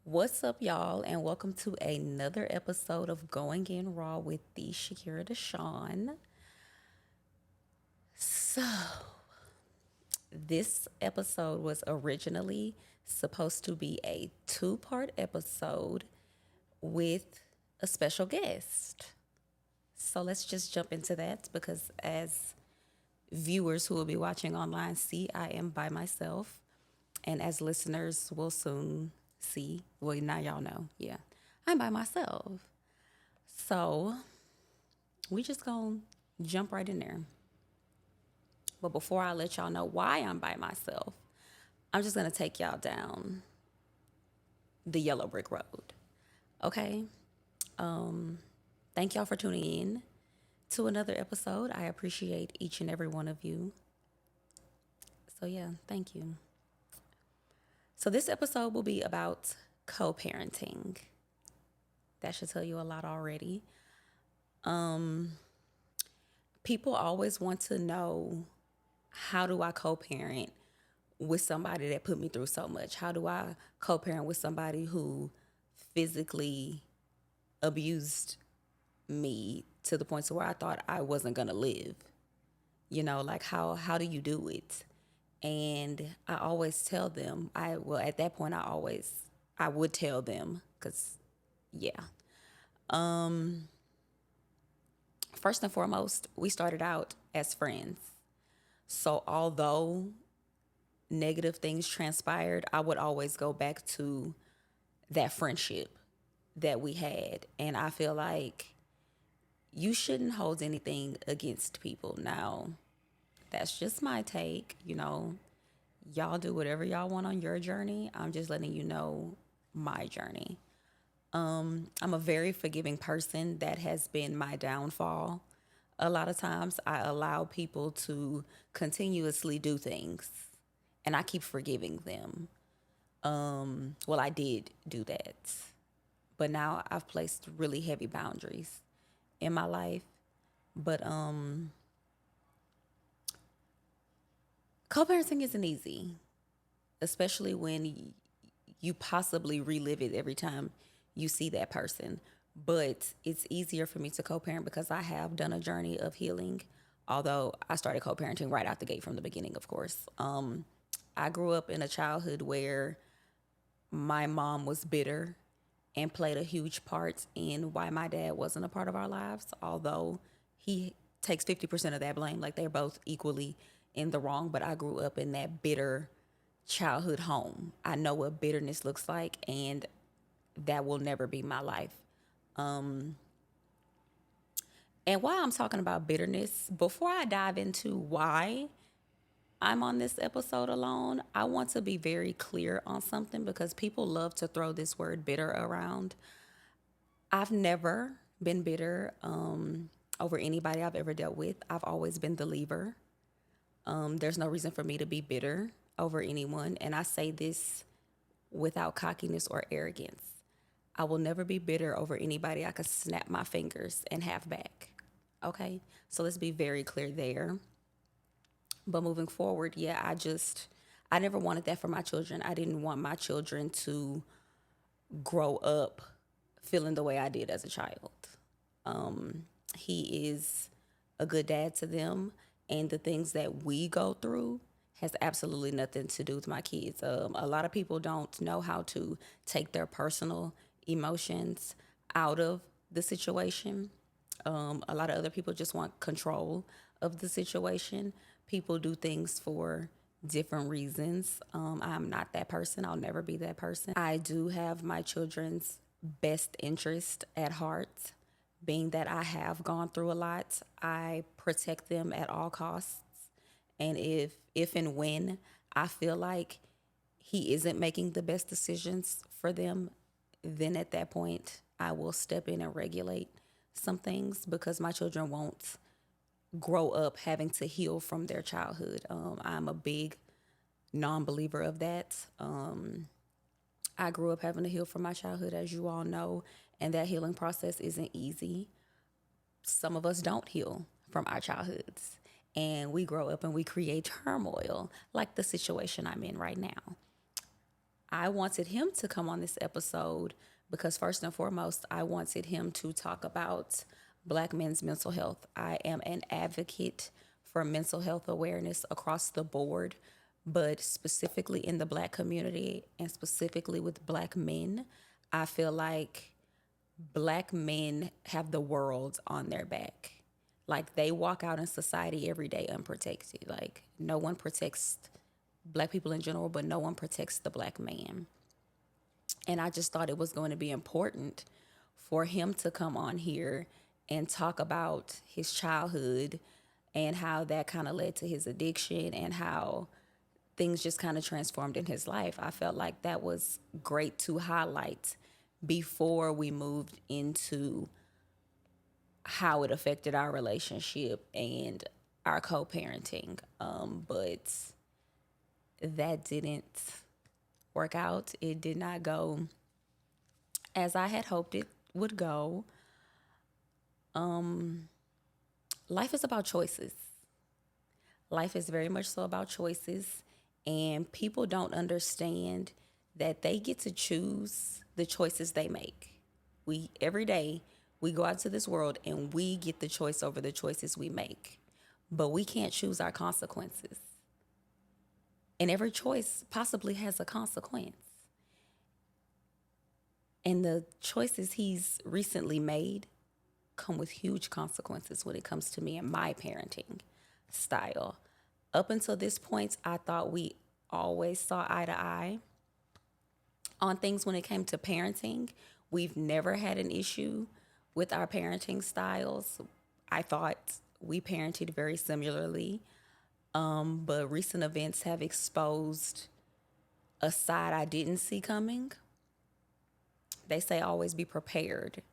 What's up, y'all, and welcome to another episode of Going In Raw with the Shakira Deshawn. So, this episode was originally supposed to be a two-part episode with a special guest. So, let's just jump into that because, as viewers who will be watching online see, I am by myself. And as listeners will soon see, well, now y'all know, yeah, I'm by myself. So we just gonna jump right in there. But before I let y'all know why I'm by myself, I'm just gonna take y'all down the yellow brick road. Okay? Thank y'all for tuning in to another episode. I appreciate each and every one of you. So yeah, thank you. So this episode will be about co-parenting. That should tell you a lot already. People always want to know, how do I co-parent with somebody that put me through so much? How do I co-parent with somebody who physically abused me to the point to where I thought I wasn't gonna live? Like how do you do it? And I always tell them, at that point I would tell them, because yeah. First and foremost, we started out as friends. So although negative things transpired, I would always go back to that friendship that we had. And I feel like you shouldn't hold anything against people. Now, that's just my take. Y'all do whatever y'all want on your journey. I'm just letting you know my journey. I'm a very forgiving person. That has been my downfall. A lot of times I allow people to continuously do things and I keep forgiving them. Well, I did do that, but now I've placed really heavy boundaries in my life. But co-parenting isn't easy, especially when you possibly relive it every time you see that person. But it's easier for me to co-parent because I have done a journey of healing. Although I started co-parenting right out the gate from the beginning, of course. I grew up in a childhood where my mom was bitter and played a huge part in why my dad wasn't a part of our lives, although he takes 50% of that blame. Like, they're both equally in the wrong, but I grew up in that bitter childhood home. I know what bitterness looks like, and that will never be my life. And while I'm talking about bitterness, before I dive into why I'm on this episode alone, I want to be very clear on something because people love to throw this word bitter around. I've never been bitter over anybody I've ever dealt with. I've always been the leaver. There's no reason for me to be bitter over anyone. And I say this without cockiness or arrogance. I will never be bitter over anybody I could snap my fingers and have back. Okay? So let's be very clear there. But moving forward, yeah, I never wanted that for my children. I didn't want my children to grow up feeling the way I did as a child. He is a good dad to them, and the things that we go through has absolutely nothing to do with my kids. A lot of people don't know how to take their personal emotions out of the situation. A lot of other people just want control of the situation. People do things for different reasons. I'm not that person. I'll never be that person. I do have my children's best interest at heart. Being that I have gone through a lot, I protect them at all costs. And if and when I feel like he isn't making the best decisions for them, then at that point I will step in and regulate some things because my children won't grow up having to heal from their childhood. I'm a big non-believer of that. I grew up having to heal from my childhood, as you all know, and that healing process isn't easy. Some of us don't heal from our childhoods, and we grow up and we create turmoil, like the situation I'm in right now. I wanted him to come on this episode because, first and foremost, I wanted him to talk about Black men's mental health. I am an advocate for mental health awareness across the board, but specifically in the Black community and specifically with Black men. I feel like Black men have the world on their back. Like they walk out in society every day unprotected. Like no one protects Black people in general, but no one protects the Black man. And I just thought it was going to be important for him to come on here and talk about his childhood and how that kind of led to his addiction and how things just kind of transformed in his life. I felt like that was great to highlight before we moved into how it affected our relationship and our co-parenting. But that didn't work out. It did not go as I had hoped it would go. Life is about choices. Life is very much so about choices, and people don't understand that they get to choose the choices they make. We every day we go out to this world and we get the choice over the choices we make. But we can't choose our consequences. And every choice possibly has a consequence. And the choices he's recently made come with huge consequences when it comes to me and my parenting style. Up until this point, I thought we always saw eye to eye on things when it came to parenting. We've never had an issue with our parenting styles. I thought we parented very similarly, but recent events have exposed a side I didn't see coming. They say always be prepared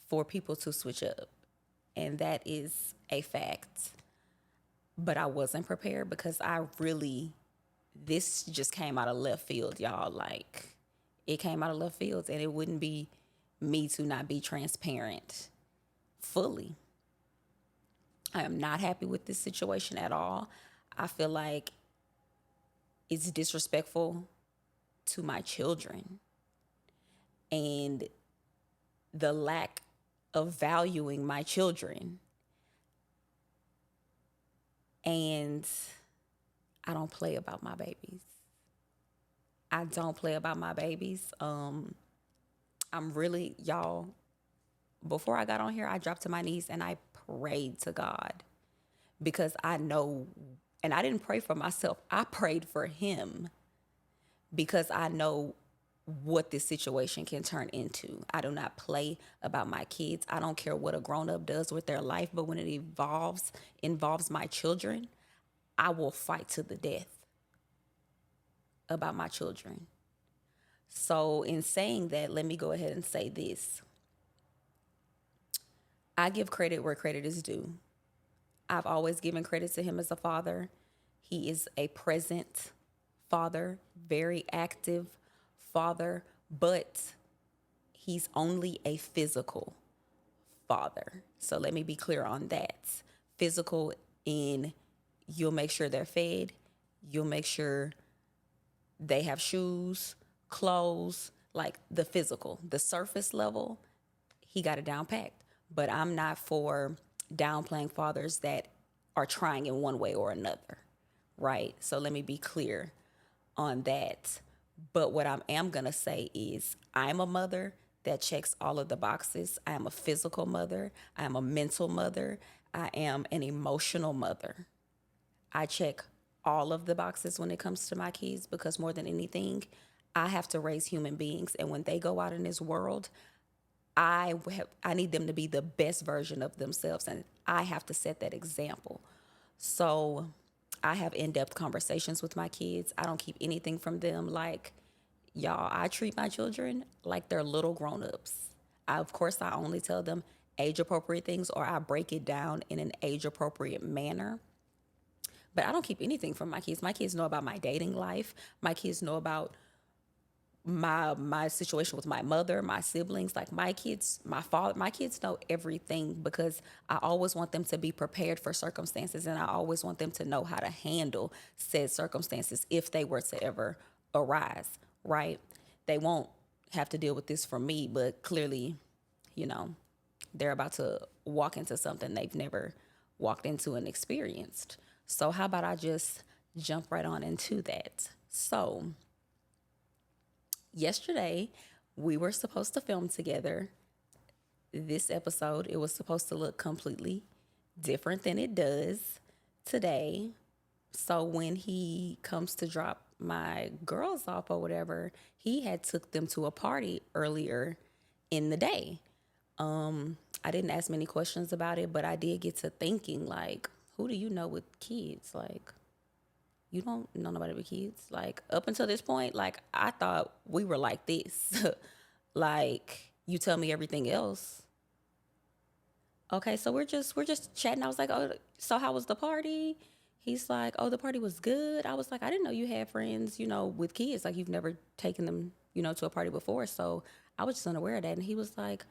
for people to switch up, and that is a fact. But I wasn't prepared because this just came out of left field, y'all. Like, it came out of left field, and it wouldn't be me to not be transparent fully. I am not happy with this situation at all. I feel like it's disrespectful to my children and the lack of valuing my children. And I don't play about my babies. I don't play about my babies. I'm really, y'all, before I got on here, I dropped to my knees and I prayed to God because I know, and I didn't pray for myself, I prayed for him because I know what this situation can turn into. I do not play about my kids. I don't care what a grown-up does with their life, but when it involves my children, I will fight to the death about my children. So in saying that, let me go ahead and say this. I give credit where credit is due. I've always given credit to him as a father. He is a present father, very active father, but he's only a physical father. So let me be clear on that. Physical in you'll make sure they're fed, you'll make sure they have shoes, clothes, like the physical, the surface level, he got it down packed. But I'm not for downplaying fathers that are trying in one way or another, right? So let me be clear on that. But what I am going to say is I'm a mother that checks all of the boxes. I am a physical mother. I am a mental mother. I am an emotional mother. I check all of the boxes when it comes to my kids because more than anything, I have to raise human beings. And when they go out in this world, I need them to be the best version of themselves. And I have to set that example. So I have in-depth conversations with my kids. I don't keep anything from them. Like, y'all, I treat my children like they're little grown-ups. Of course, I only tell them age-appropriate things or I break it down in an age-appropriate manner. But I don't keep anything from my kids. My kids know about my dating life. My kids know about my situation with my mother, my siblings, like my kids, my father, my kids know everything because I always want them to be prepared for circumstances and I always want them to know how to handle said circumstances if they were to ever arise. right? They won't have to deal with this from me, but clearly, you know, they're about to walk into something they've never walked into and experienced. So, how about I just jump right on into that? So, yesterday, we were supposed to film together. This episode, it was supposed to look completely different than it does today. So when he comes to drop my girls off or whatever, he had took them to a party earlier in the day. I didn't ask many questions about it, but I did get to thinking, like, who do you know with kids? Like, you don't know nobody with kids. Like, up until this point, like, I thought we were like this. Like, you tell me everything else. Okay, so we're just chatting. I was like, oh, so how was the party? He's like, oh, the party was good. I was like, I didn't know you had friends, with kids. Like, you've never taken them, to a party before. So I was just unaware of that. And he was like,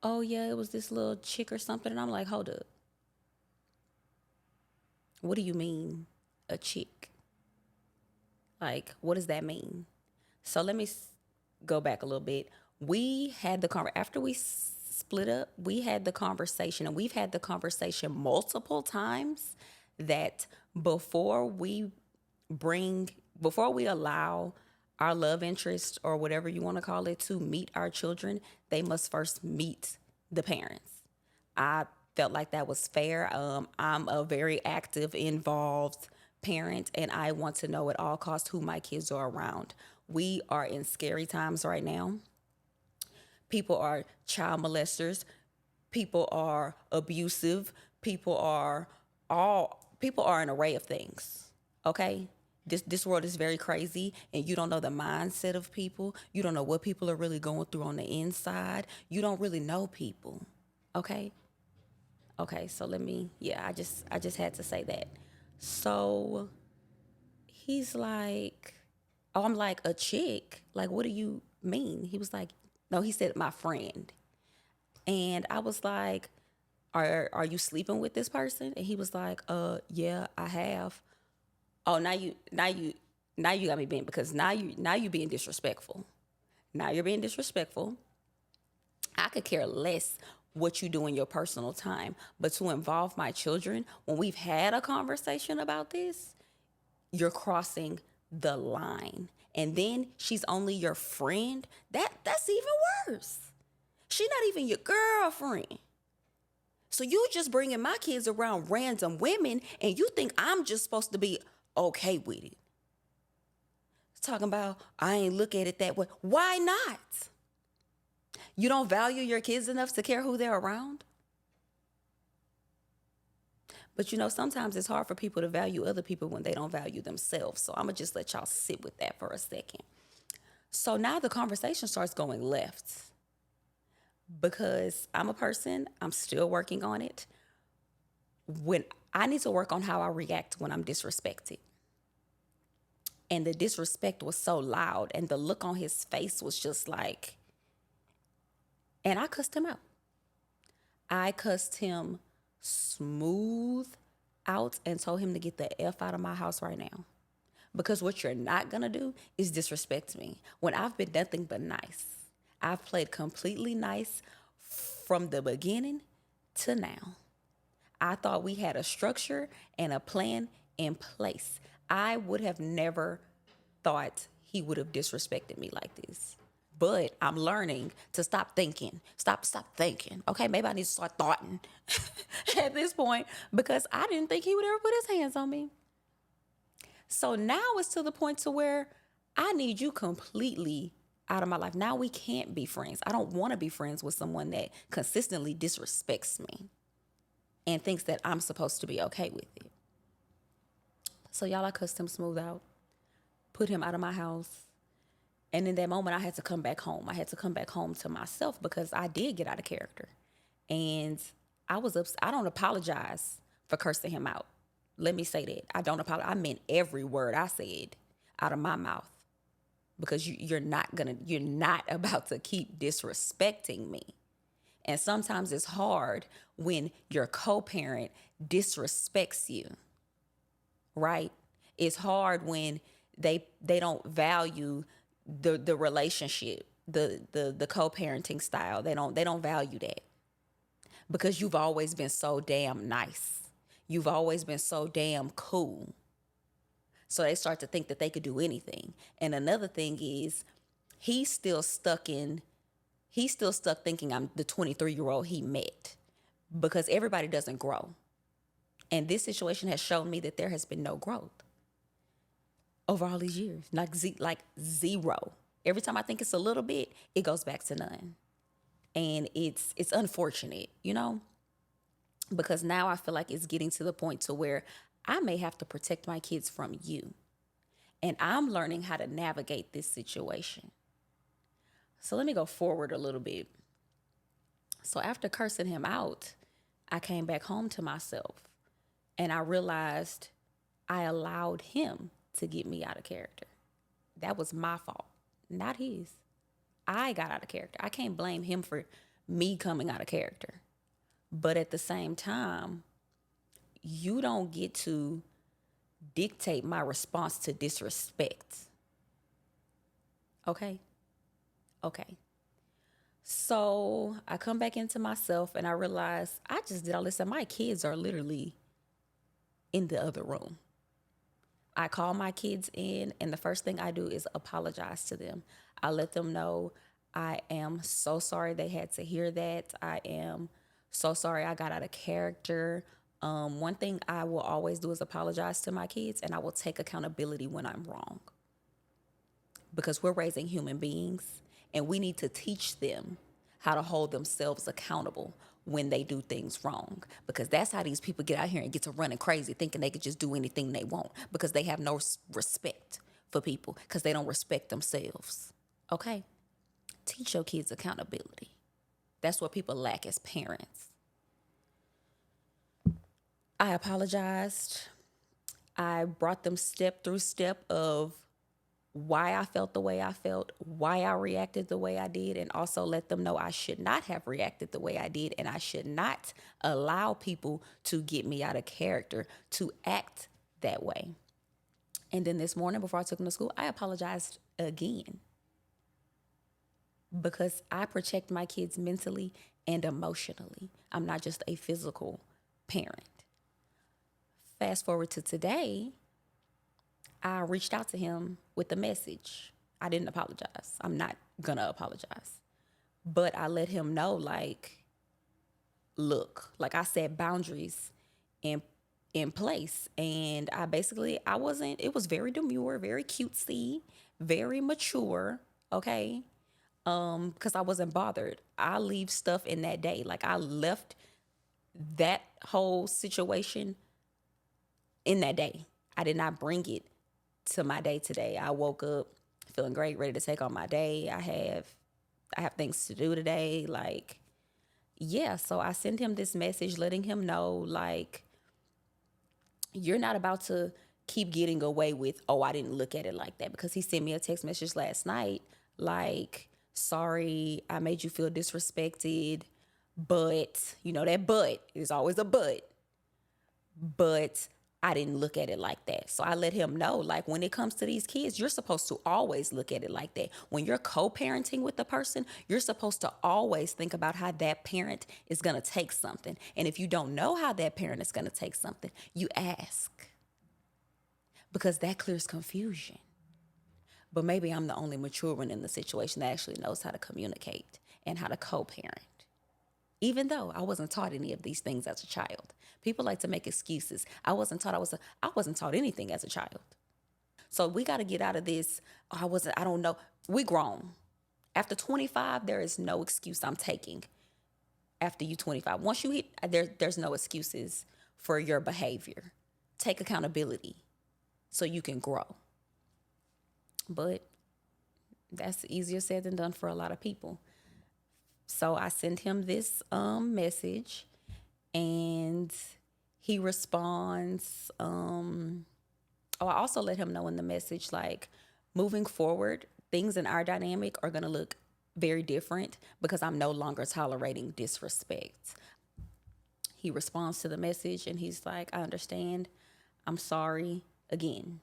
oh yeah, it was this little chick or something. And I'm like, hold up, what do you mean, a chick? Like, what does that mean? So let me go back a little bit. We had the after we split up. We had the conversation, and we've had the conversation multiple times that before we before we allow our love interest or whatever you want to call it to meet our children, they must first meet the parents. I felt like that was fair. I'm a very active, involved parent, and I want to know at all costs who my kids are around. We are in scary times right now. People are child molesters. People are abusive. People are an array of things. Okay? This world is very crazy, and you don't know the mindset of people. You don't know what people are really going through on the inside. You don't really know people. Okay? Okay, so I just had to say that. So he's like, oh, I'm like, a chick? Like, what do you mean? He was like, no, he said, my friend. And I was like, are you sleeping with this person? And he was like, yeah, I have. Oh, now you got me being, because now you being disrespectful. Now you're being disrespectful. I could care less what you do in your personal time, but to involve my children when we've had a conversation about this, you're crossing the line. And then she's only your friend. That's even worse. She's not even your girlfriend. So you just bringing my kids around random women, and you think I'm just supposed to be okay with it. Talking about, I ain't look at it that way. Why not? You don't value your kids enough to care who they're around? But sometimes it's hard for people to value other people when they don't value themselves. So I'm going to just let y'all sit with that for a second. So now the conversation starts going left, because I'm a person, I'm still working on it. When I need to work on how I react when I'm disrespected. And the disrespect was so loud, and the look on his face was just like, and I cussed him out. I cussed him smooth out and told him to get the F out of my house right now. Because what you're not going to do is disrespect me when I've been nothing but nice. I've played completely nice from the beginning to now. I thought we had a structure and a plan in place. I would have never thought he would have disrespected me like this. But I'm learning to stop thinking. Stop thinking. Okay, maybe I need to start thoughting at this point, because I didn't think he would ever put his hands on me. So now it's to the point to where I need you completely out of my life. Now we can't be friends. I don't want to be friends with someone that consistently disrespects me and thinks that I'm supposed to be okay with it. So y'all, I cussed him smooth out, put him out of my house. And in that moment, I had to come back home. I had to come back home to myself, because I did get out of character. And I was upset. I don't apologize for cursing him out. Let me say that. I don't apologize. I meant every word I said out of my mouth, because you're not about to keep disrespecting me. And sometimes it's hard when your co-parent disrespects you, right? It's hard when they don't value the relationship, the co-parenting style. They don't value that because you've always been so damn nice. You've always been so damn cool. So they start to think that they could do anything. And another thing is he's still stuck in he's still stuck thinking I'm the 23-year-old he met because everybody doesn't grow. And this situation has shown me that there has been no growth over all these years, like zero. Every time I think it's a little bit, it goes back to none. And it's unfortunate, because now I feel like it's getting to the point to where I may have to protect my kids from you. And I'm learning how to navigate this situation. So let me go forward a little bit. So after cursing him out, I came back home to myself and I realized I allowed him to get me out of character. That was my fault, not his. I got out of character. I can't blame him for me coming out of character. But at the same time, you don't get to dictate my response to disrespect. Okay? Okay. So I come back into myself and I realize I just did all this and my kids are literally in the other room. I call my kids in and the first thing I do is apologize to them. I let them know I am so sorry they had to hear that. I am so sorry I got out of character. One thing I will always do is apologize to my kids and I will take accountability when I'm wrong. Because we're raising human beings and we need to teach them how to hold themselves accountable when they do things wrong. Because that's how these people get out here and get to running crazy thinking they could just do anything they want because they have no respect for people because they don't respect themselves. Okay? Teach your kids accountability. That's what people lack as parents. I apologized. I brought them step through step of why I felt the way I felt, why I reacted the way I did, and also let them know I should not have reacted the way I did, and I should not allow people to get me out of character to act that way. And then this morning, before I took them to school, I apologized again because I protect my kids mentally and emotionally. I'm not just a physical parent. Fast forward to today, I reached out to him with a message. I didn't apologize. I'm not gonna apologize. But I let him know, look, I set boundaries in place. And I wasn't, it was very demure, very cutesy, very mature, okay? Because I wasn't bothered. I leave stuff in that day. I left that whole situation in that day. I did not bring it to my day today. I woke up feeling great, ready to take on my day. I have things to do today. So I sent him this message letting him know, you're not about to keep getting away with, oh, I didn't look at it like that. Because he sent me a text message last night, sorry, I made you feel disrespected. But, that but is always a but I didn't look at it like that. So I let him know, when it comes to these kids, you're supposed to always look at it like that. When you're co-parenting with the person, you're supposed to always think about how that parent is going to take something. And if you don't know how that parent is going to take something, you ask. Because that clears confusion. But maybe I'm the only mature one in the situation that actually knows how to communicate and how to co-parent. Even though I wasn't taught any of these things as a child. People like to make excuses. I wasn't taught anything as a child. So we got to get out of this, I don't know. We grown. After 25, there is no excuse I'm taking after you 25. Once you hit, there's no excuses for your behavior. Take accountability so you can grow. But that's easier said than done for a lot of people. So I sent him this message and he responds. I also let him know in the message, moving forward, things in our dynamic are going to look very different because I'm no longer tolerating disrespect. He responds to the message and he's like, I understand. I'm sorry. Again,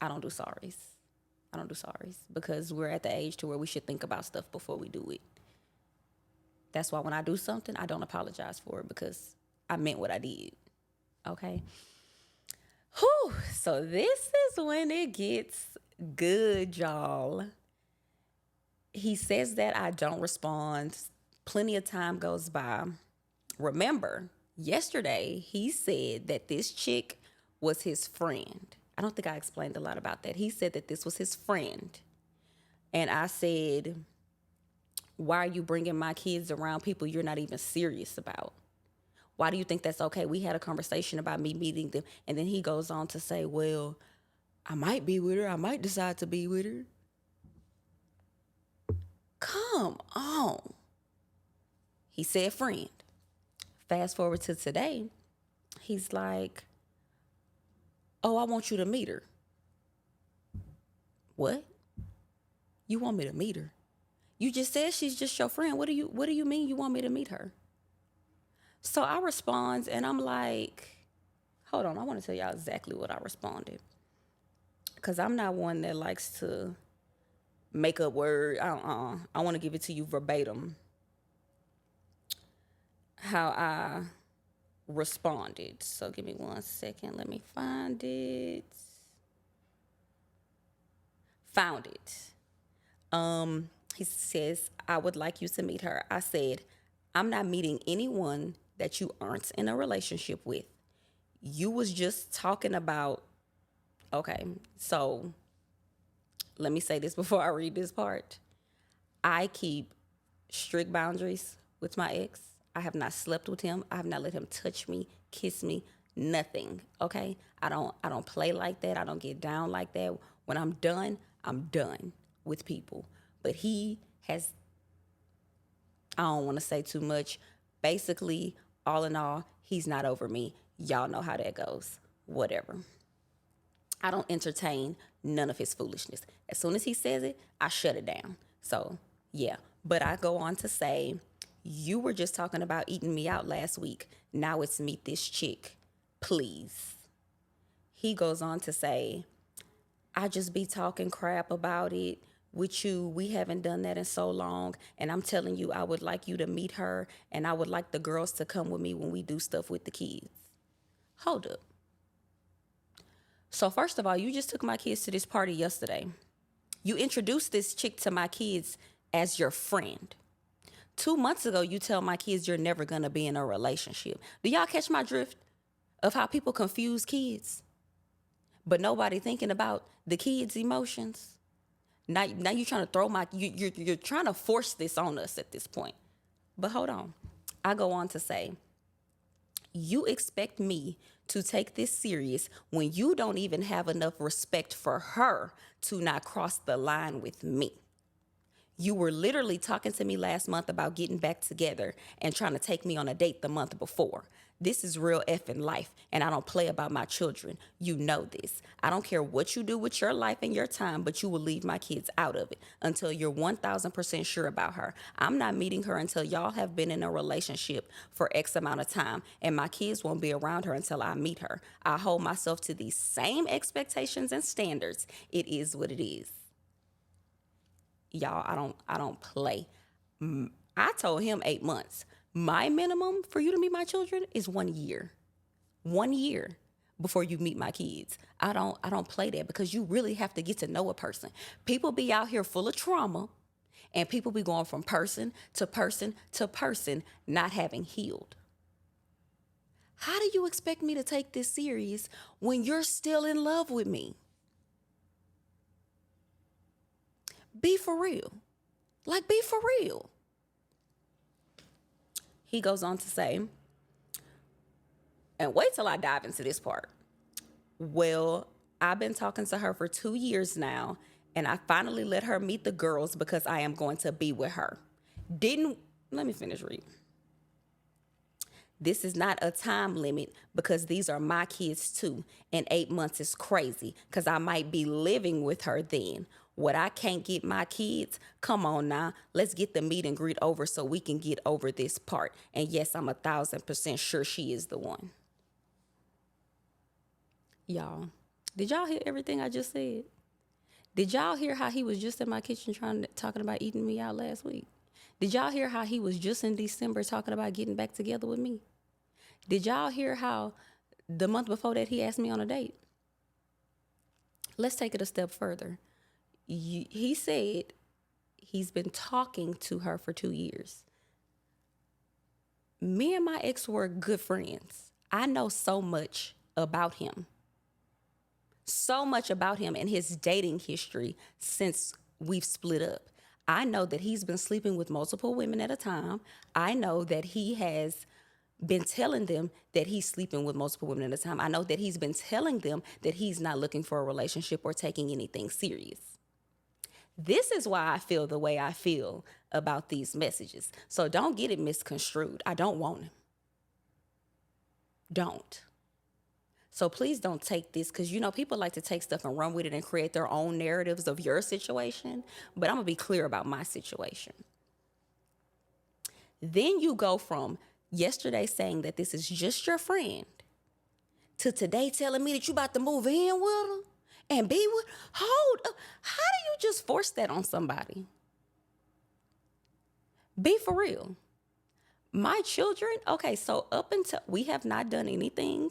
I don't do sorries. I don't do sorries because we're at the age to where we should think about stuff before we do it. That's why when I do something, I don't apologize for it because I meant what I did. Okay. Whew. So this is when it gets good, y'all. He says that I don't respond. Plenty of time goes by. Remember, yesterday he said that this chick was his friend. I don't think I explained a lot about that. He said that this was his friend. And I said, why are you bringing my kids around people you're not even serious about? Why do you think that's okay? We had a conversation about me meeting them. And then he goes on to say, well, I might be with her. I might decide to be with her. Come on. He said friend. Fast forward to today. He's like, oh, I want you to meet her. What? You want me to meet her? You just said she's just your friend. What do you mean you want me to meet her? So I respond and I'm like, hold on, I want to tell y'all exactly what I responded. Because I'm not one that likes to make up word. I want to give it to you verbatim. How I responded. So give me 1 second. Let me find it. Found it. He says, I would like you to meet her. I said, I'm not meeting anyone that you aren't in a relationship with. You was just talking about, okay, so let me say this before I read this part. I keep strict boundaries with my ex. I have not slept with him. I have not let him touch me, kiss me, nothing. Okay? I don't play like that. I don't get down like that. When I'm done with people. But he has, I don't want to say too much. Basically, all in all, he's not over me. Y'all know how that goes. Whatever. I don't entertain none of his foolishness. As soon as he says it, I shut it down. So, yeah. But I go on to say, you were just talking about eating me out last week. Now it's meet this chick. Please. He goes on to say, I just be talking crap about it with you. We haven't done that in so long. And I'm telling you, I would like you to meet her. And I would like the girls to come with me when we do stuff with the kids. Hold up. So first of all, you just took my kids to this party yesterday. You introduced this chick to my kids as your friend. 2 months ago, you tell my kids you're never going to be in a relationship. Do y'all catch my drift of how people confuse kids? But nobody thinking about the kids' emotions. Now you're trying to throw you're trying to force this on us at this point. But hold on. I go on to say, you expect me to take this serious when you don't even have enough respect for her to not cross the line with me. You were literally talking to me last month about getting back together and trying to take me on a date the month before. This is real effing life, and I don't play about my children. You know this. I don't care what you do with your life and your time, but you will leave my kids out of it until you're 1,000% sure about her. I'm not meeting her until y'all have been in a relationship for X amount of time, and my kids won't be around her until I meet her. I hold myself to these same expectations and standards. It is what it is. Y'all, I don't play. I told him 8 months. My minimum for you to meet my children is 1 year. 1 year before you meet my kids. I don't play that because you really have to get to know a person. People be out here full of trauma and people be going from person to person to person not having healed. How do you expect me to take this serious when you're still in love with me? Be for real. Like, be for real. He goes on to say, and wait till I dive into this part. Well, I've been talking to her for 2 years now, and I finally let her meet the girls because I am going to be with her. Let me finish reading. This is not a time limit because these are my kids too, and 8 months is crazy because I might be living with her then. What I can't get my kids, come on now, let's get the meet and greet over so we can get over this part. And yes, I'm 1,000% sure she is the one. Y'all, did y'all hear everything I just said? Did y'all hear how he was just in my kitchen talking about eating me out last week? Did y'all hear how he was just in December talking about getting back together with me? Did y'all hear how the month before that he asked me on a date? Let's take it a step further. He said he's been talking to her for 2 years. Me and my ex were good friends. I know so much about him. So much about him and his dating history since we've split up. I know that he's been sleeping with multiple women at a time. I know that he has been telling them that he's sleeping with multiple women at a time. I know that he's been telling them that he's not looking for a relationship or taking anything serious. This is why I feel the way I feel about these messages. So don't get it misconstrued. I don't want him. Don't. So please don't take this, because people like to take stuff and run with it and create their own narratives of your situation. But I'm going to be clear about my situation. Then you go from yesterday saying that this is just your friend to today telling me that you about to move in with her and be with. Hold up. How do you just force that on somebody? Be for real. My children, okay, so up until we have not done anything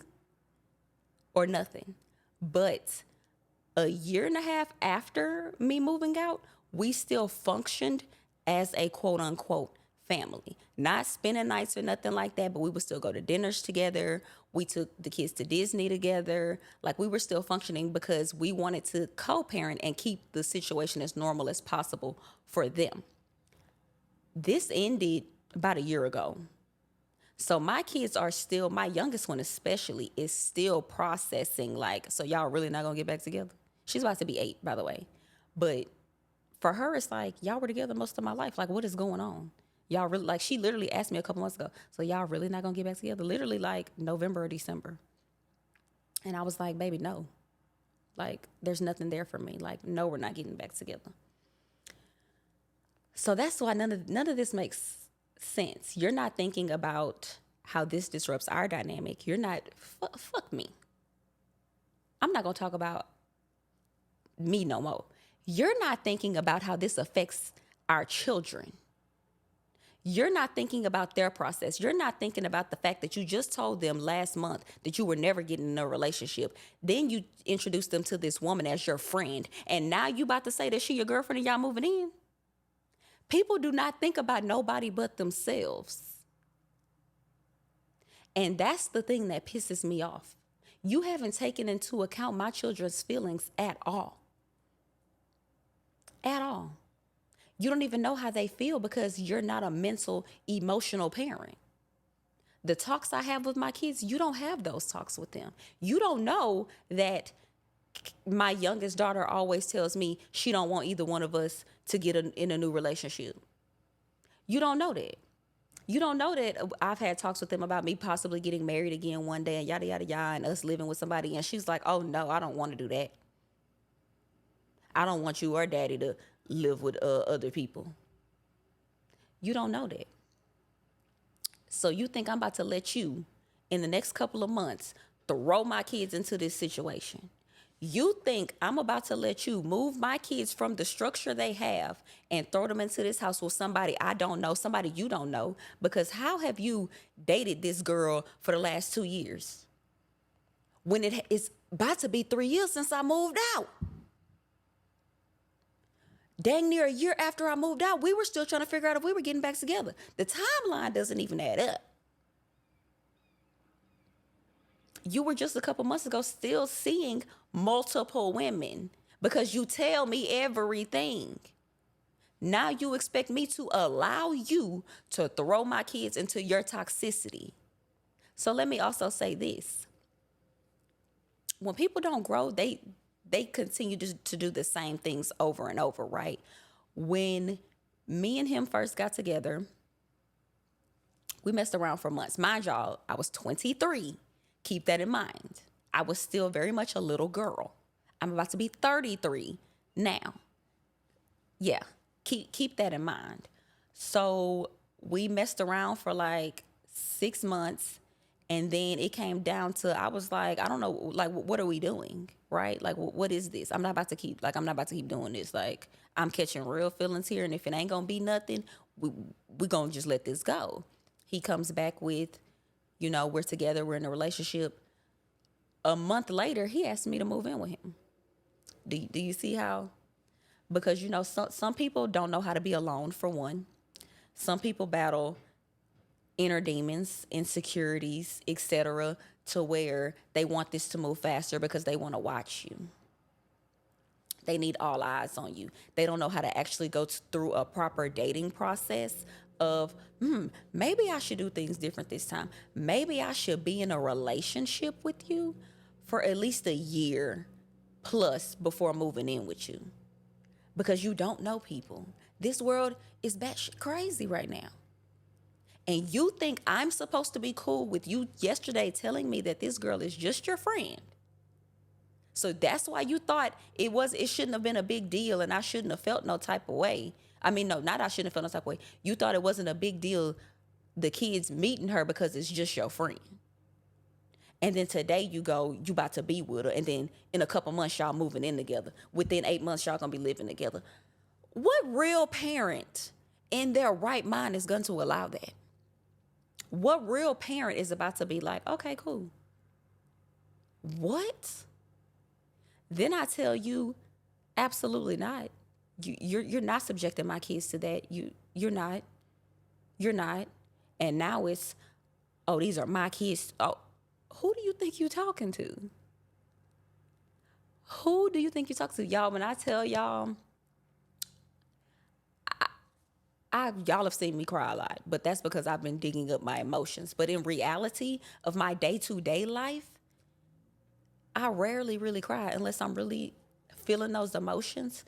or nothing, but a year and a half after me moving out, we still functioned as a quote unquote family. Not spending nights or nothing like that, but we would still go to dinners together. We took the kids to Disney together. Like, we were still functioning because we wanted to co-parent and keep the situation as normal as possible for them. This ended about a year ago. So my kids are still, my youngest one especially, is still processing, like, so y'all really not gonna get back together? She's about to be 8, by the way. But for her, it's like, y'all were together most of my life. Like, what is going on? Y'all really, like, she literally asked me a couple months ago, so y'all really not gonna get back together? Literally like November or December. And I was like, baby, no. Like, there's nothing there for me. Like, no, we're not getting back together. So that's why none of this makes sense. You're not thinking about how this disrupts our dynamic. You're not, fuck me. I'm not gonna talk about me no more. You're not thinking about how this affects our children. You're not thinking about their process. You're not thinking about the fact that you just told them last month that you were never getting in a relationship. Then you introduced them to this woman as your friend. And now you about to say that she your girlfriend and y'all moving in? People do not think about nobody but themselves. And that's the thing that pisses me off. You haven't taken into account my children's feelings at all. At all. You don't even know how they feel because you're not a mental, emotional parent. The talks I have with my kids, you don't have those talks with them. You don't know that my youngest daughter always tells me she don't want either one of us to get in a new relationship. You don't know that. You don't know that I've had talks with them about me possibly getting married again one day and yada, yada, yada, and us living with somebody. And she's like, oh, no, I don't want to do that. I don't want you or daddy to live with other people. You don't know that. So you think I'm about to let you, in the next couple of months, throw my kids into this situation. You think I'm about to let you move my kids from the structure they have and throw them into this house with somebody I don't know, somebody you don't know? Because how have you dated this girl for the last 2 years when it is about to be 3 years since I moved out? Dang near a year after I moved out, we were still trying to figure out if we were getting back together. The timeline doesn't even add up. You were just a couple months ago still seeing multiple women because you tell me everything. Now you expect me to allow you to throw my kids into your toxicity. So let me also say this. When people don't grow, they continue to do the same things over and over, right? When me and him first got together, we messed around for months. Mind y'all, I was 23. Keep that in mind. I was still very much a little girl. I'm about to be 33 now. Yeah, keep that in mind. So we messed around for like 6 months. And then it came down to, I was like, I don't know, like, what are we doing? Right? Like, what is this? I'm not about to keep doing this. Like, I'm catching real feelings here. And if it ain't going to be nothing, we going to just let this go. He comes back with, we're together, we're in a relationship. A month later, he asked me to move in with him. Do you see how? Because, some people don't know how to be alone, for one. Some people battle inner demons, insecurities, etc., to where they want this to move faster because they want to watch you. They need all eyes on you. They don't know how to actually go through a proper dating process of, maybe I should do things different this time. Maybe I should be in a relationship with you for at least a year plus before moving in with you. Because you don't know people. This world is batshit crazy right now. And you think I'm supposed to be cool with you yesterday telling me that this girl is just your friend. So that's why you thought it shouldn't have been a big deal and I shouldn't have felt no type of way. I mean, no, not I shouldn't have felt no type of way. You thought it wasn't a big deal, the kids meeting her, because it's just your friend. And then today you about to be with her. And then in a couple months, y'all moving in together. Within 8 months, y'all gonna be living together. What real parent in their right mind is going to allow that? What real parent is about to be like, okay, cool. What? Then I tell you, absolutely not. You're not subjecting my kids to that. You're not. You're not. And now it's, oh, these are my kids. Oh, who do you think you're talking to? Who do you think you're talking to? Y'all, when I tell y'all, y'all have seen me cry a lot, but that's because I've been digging up my emotions. But in reality of my day-to-day life, I rarely really cry unless I'm really feeling those emotions.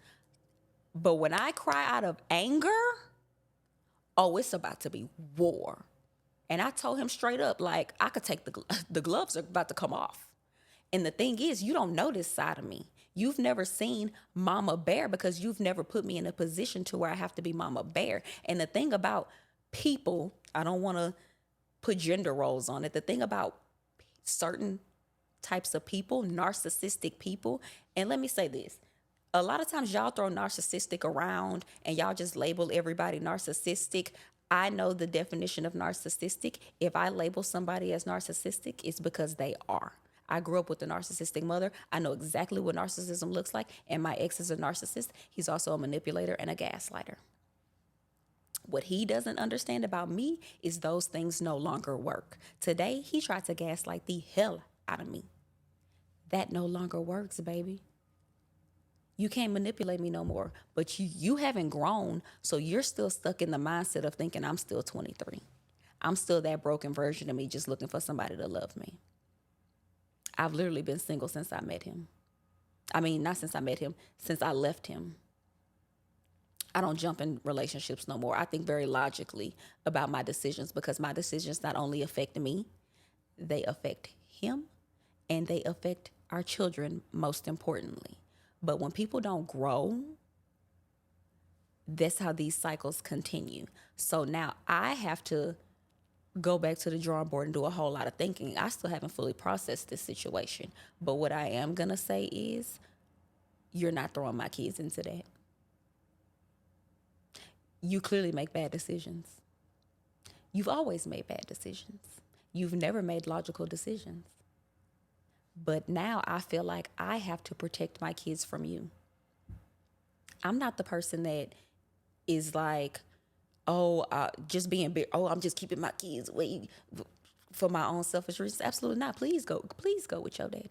But when I cry out of anger, oh, it's about to be war. And I told him straight up, like, I could take the gloves are about to come off. And the thing is, you don't know this side of me. You've never seen Mama Bear because you've never put me in a position to where I have to be Mama Bear. And the thing about people, I don't want to put gender roles on it. The thing about certain types of people, narcissistic people, and let me say this. A lot of times y'all throw narcissistic around and y'all just label everybody narcissistic. I know the definition of narcissistic. If I label somebody as narcissistic, it's because they are. I grew up with a narcissistic mother. I know exactly what narcissism looks like. And my ex is a narcissist. He's also a manipulator and a gaslighter. What he doesn't understand about me is those things no longer work. Today, he tried to gaslight the hell out of me. That no longer works, baby. You can't manipulate me no more. But you haven't grown, so you're still stuck in the mindset of thinking I'm still 23. I'm still that broken version of me just looking for somebody to love me. I've literally been single since I met him. I mean, not since I met him, since I left him. I don't jump in relationships no more. I think very logically about my decisions because my decisions not only affect me, they affect him and they affect our children most importantly. But when people don't grow, that's how these cycles continue. So now I have to go back to the drawing board and do a whole lot of thinking. I still haven't fully processed this situation. But what I am going to say is, you're not throwing my kids into that. You clearly make bad decisions. You've always made bad decisions. You've never made logical decisions. But now I feel like I have to protect my kids from you. I'm not the person that is like, just being big. Oh, I'm just keeping my kids away for my own selfish reasons. Absolutely not. Please go with your daddy.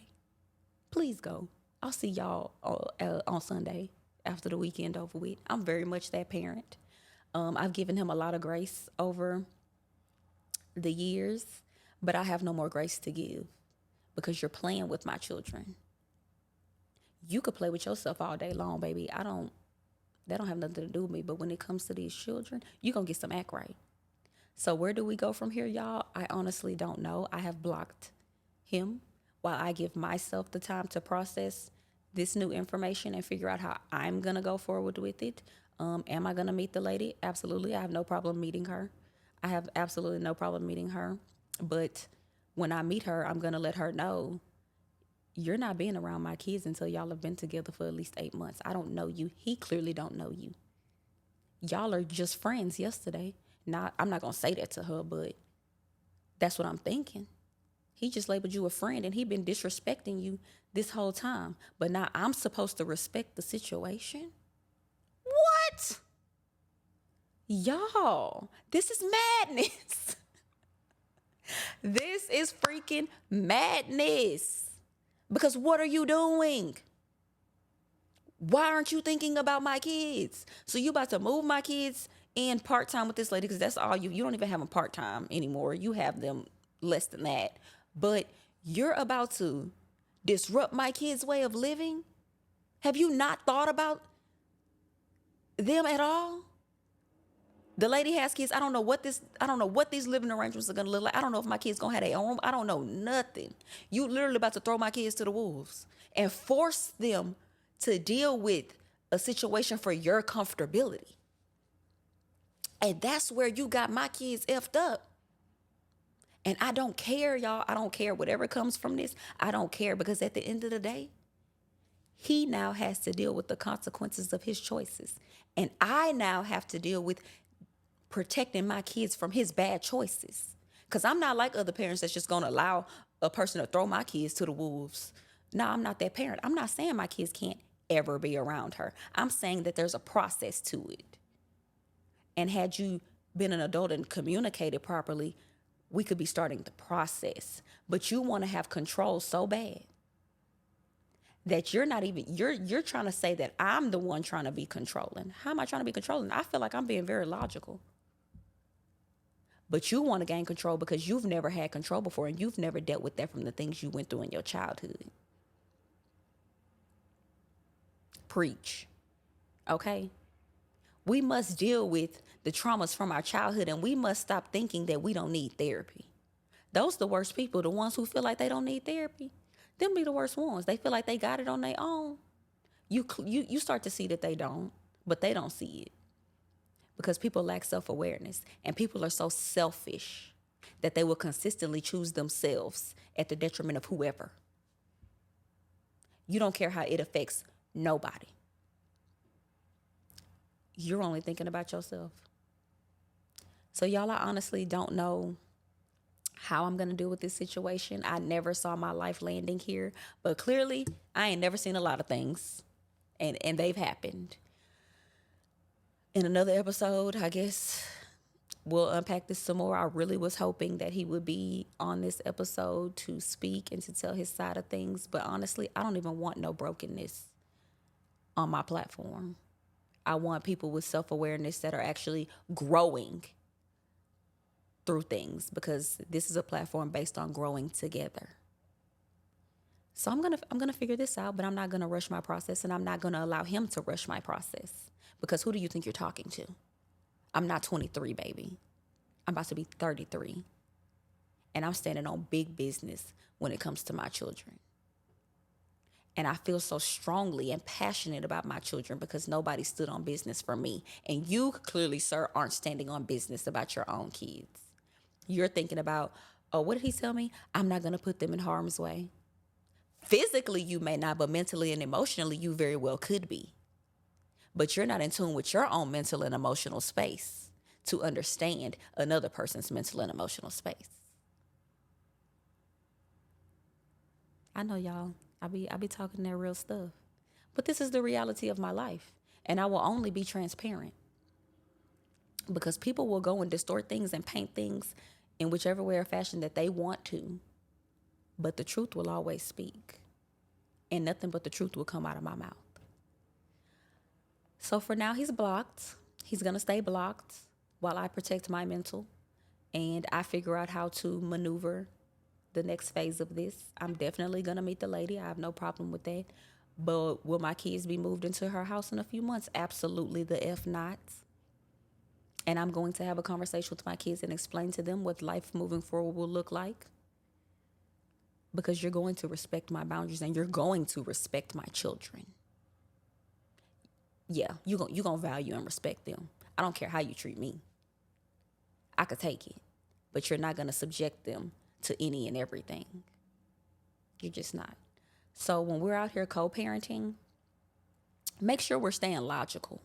Please go. I'll see y'all on Sunday after the weekend over with. I'm very much that parent. I've given him a lot of grace over the years, but I have no more grace to give because you're playing with my children. You could play with yourself all day long, baby. That don't have nothing to do with me. But when it comes to these children, you're going to get some act right. So where do we go from here, y'all? I honestly don't know. I have blocked him while I give myself the time to process this new information and figure out how I'm going to go forward with it. Am I going to meet the lady? Absolutely. I have no problem meeting her. But when I meet her, I'm going to let her know you're not being around my kids until y'all have been together for at least 8 months. I don't know you. He clearly don't know you. Y'all are just friends yesterday. Now, I'm not going to say that to her, but that's what I'm thinking. He just labeled you a friend and he been disrespecting you this whole time. But now I'm supposed to respect the situation? What? Y'all, this is madness. This is freaking madness. Because what are you doing? Why aren't you thinking about my kids? So you about to move my kids in part-time with this lady, because that's all you don't even have them part-time anymore. You have them less than that. But you're about to disrupt my kids' way of living? Have you not thought about them at all? The lady has kids. I don't know what these living arrangements are gonna look like. I don't know if my kids gonna have their own. I don't know nothing. You literally about to throw my kids to the wolves and force them to deal with a situation for your comfortability. And that's where you got my kids effed up. And I don't care, y'all. I don't care whatever comes from this. I don't care, because at the end of the day, he now has to deal with the consequences of his choices. And I now have to deal with protecting my kids from his bad choices. Because I'm not like other parents that's just going to allow a person to throw my kids to the wolves. No, I'm not that parent. I'm not saying my kids can't ever be around her. I'm saying that there's a process to it. And had you been an adult and communicated properly, we could be starting the process. But you want to have control so bad that you're trying to say that I'm the one trying to be controlling. How am I trying to be controlling? I feel like I'm being very logical. But you want to gain control because you've never had control before, and you've never dealt with that from the things you went through in your childhood. Preach. Okay? We must deal with the traumas from our childhood, and we must stop thinking that we don't need therapy. Those are the worst people, the ones who feel like they don't need therapy. Them be the worst ones. They feel like they got it on their own. You start to see that they don't, but they don't see it. Because people lack self-awareness, and people are so selfish that they will consistently choose themselves at the detriment of whoever. You don't care how it affects nobody. You're only thinking about yourself. So y'all, I honestly don't know how I'm going to deal with this situation. I never saw my life landing here, but clearly I ain't never seen a lot of things, and they've happened. In another episode, I guess we'll unpack this some more. I really was hoping that he would be on this episode to speak and to tell his side of things. But honestly, I don't even want no brokenness on my platform. I want people with self-awareness that are actually growing through things, because this is a platform based on growing together. So I'm gonna figure this out, but I'm not gonna rush my process, and I'm not gonna allow him to rush my process. Because who do you think you're talking to? I'm not 23, baby. I'm about to be 33. And I'm standing on big business when it comes to my children. And I feel so strongly and passionate about my children because nobody stood on business for me. And you clearly, sir, aren't standing on business about your own kids. You're thinking about, oh, what did he tell me? I'm not going to put them in harm's way. Physically, you may not, but mentally and emotionally, you very well could be. But you're not in tune with your own mental and emotional space to understand another person's mental and emotional space. I know, y'all. I be talking that real stuff. But this is the reality of my life. And I will only be transparent. Because people will go and distort things and paint things in whichever way or fashion that they want to. But the truth will always speak. And nothing but the truth will come out of my mouth. So for now, he's blocked. He's going to stay blocked while I protect my mental and I figure out how to maneuver the next phase of this. I'm definitely going to meet the lady. I have no problem with that. But will my kids be moved into her house in a few months? Absolutely the F not. And I'm going to have a conversation with my kids and explain to them what life moving forward will look like. Because you're going to respect my boundaries and you're going to respect my children. Yeah, you're going to value and respect them. I don't care how you treat me. I could take it. But you're not going to subject them to any and everything. You're just not. So when we're out here co-parenting, make sure we're staying logical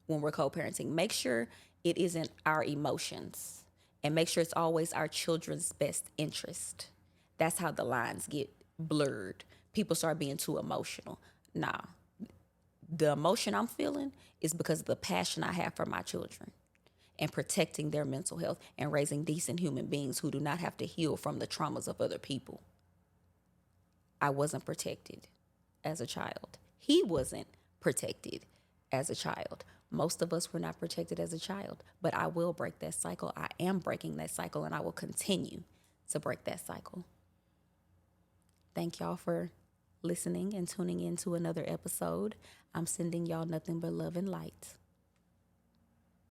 when we're co-parenting. Make sure it isn't our emotions, and make sure it's always our children's best interest. That's how the lines get blurred. People start being too emotional. Nah, the emotion I'm feeling is because of the passion I have for my children and protecting their mental health and raising decent human beings who do not have to heal from the traumas of other people. I wasn't protected as a child. He wasn't protected as a child. Most of us were not protected as a child, but I will break that cycle. I am breaking that cycle, and I will continue to break that cycle. Thank y'all for listening and tuning in to another episode. I'm sending y'all nothing but love and light.